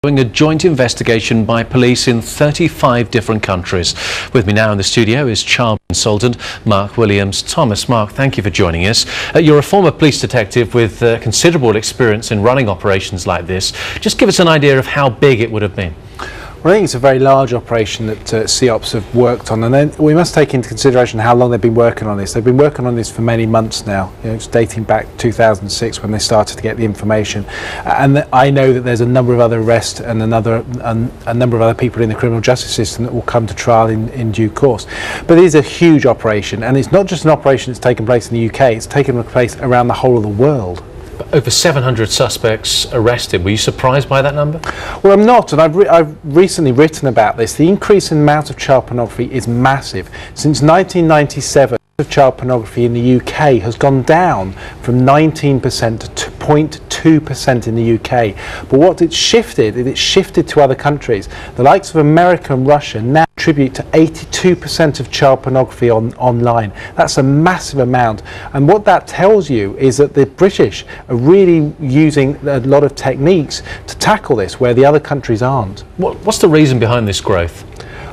Doing a joint investigation by police in 35 different countries. With me now in the studio is child consultant Mark Williams-Thomas. Mark, thank you for joining us. You're a former police detective with considerable experience in running operations like this. Just give us an idea of how big it would have been. Well, I think it's a very large operation that CEOPS have worked on, and then we must take into consideration how long they've been working on this. They've been working on this for many months now. It's dating back to 2006 when they started to get the information, and I know that there's a number of other arrests and a number of other people in the criminal justice system that will come to trial in due course. But it is a huge operation, and it's not just an operation that's taken place in the UK, it's taken place around the whole of the world. Over 700 suspects arrested. Were you surprised by that number? Well, I'm not, and I've recently written about this. The increase in the amount of child pornography is massive. Since 1997, of child pornography in the UK has gone down from 19% to 0.2% in the UK. But what it's shifted to other countries. The likes of America and Russia now contribute to 82% of child pornography online. That's a massive amount. And what that tells you is that the British are really using a lot of techniques to tackle this where the other countries aren't. What's the reason behind this growth?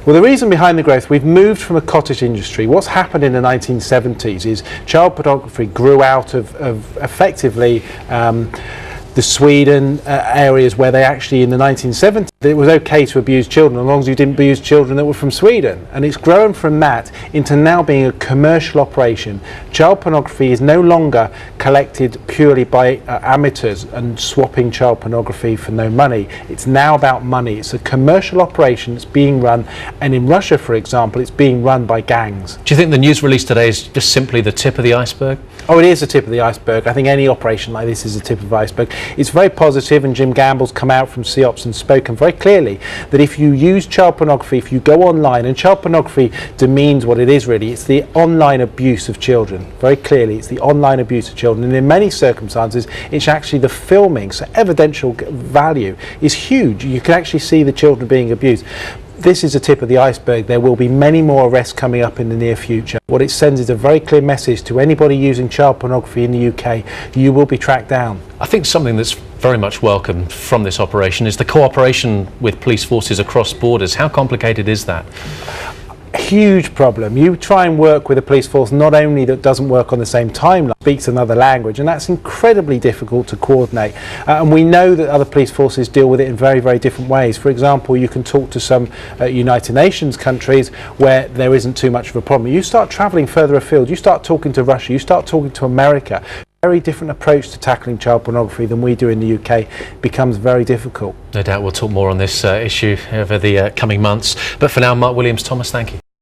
Well, the reason behind the growth, we've moved from a cottage industry. What's happened in the 1970s is child pornography grew out of effectively the Sweden areas where they actually, in the 1970s, it was okay to abuse children as long as you didn't abuse children that were from Sweden. And it's grown from that into now being a commercial operation. Child pornography is no longer collected purely by amateurs and swapping child pornography for no money. It's now about money. It's a commercial operation that's being run, and in Russia, for example, it's being run by gangs. Do you think the news release today is just simply the tip of the iceberg? Oh, it is the tip of the iceberg. I think any operation like this is the tip of the iceberg. It's very positive, and Jim Gamble's come out from CEOPS and spoken very clearly that if you use child pornography, if you go online, and child pornography demeans what it is really, it's the online abuse of children. Very clearly, it's the online abuse of children, and in many circumstances, it's actually the filming. So evidential value is huge. You can actually see the children being abused. This is the tip of the iceberg. There will be many more arrests coming up in the near future. What it sends is a very clear message to anybody using child pornography in the UK: you will be tracked down. I think something that's very much welcomed from this operation is the cooperation with police forces across borders. How complicated is that? Huge problem. You try and work with a police force not only that doesn't work on the same timeline, speaks another language, and that's incredibly difficult to coordinate. And we know that other police forces deal with it in very, very different ways. For example, you can talk to some United Nations countries where there isn't too much of a problem. You start travelling further afield, you start talking to Russia, you start talking to America. Very different approach to tackling child pornography than we do in the UK becomes very difficult. No doubt we'll talk more on this issue over the coming months. But for now, Mark Williams-Thomas, thank you.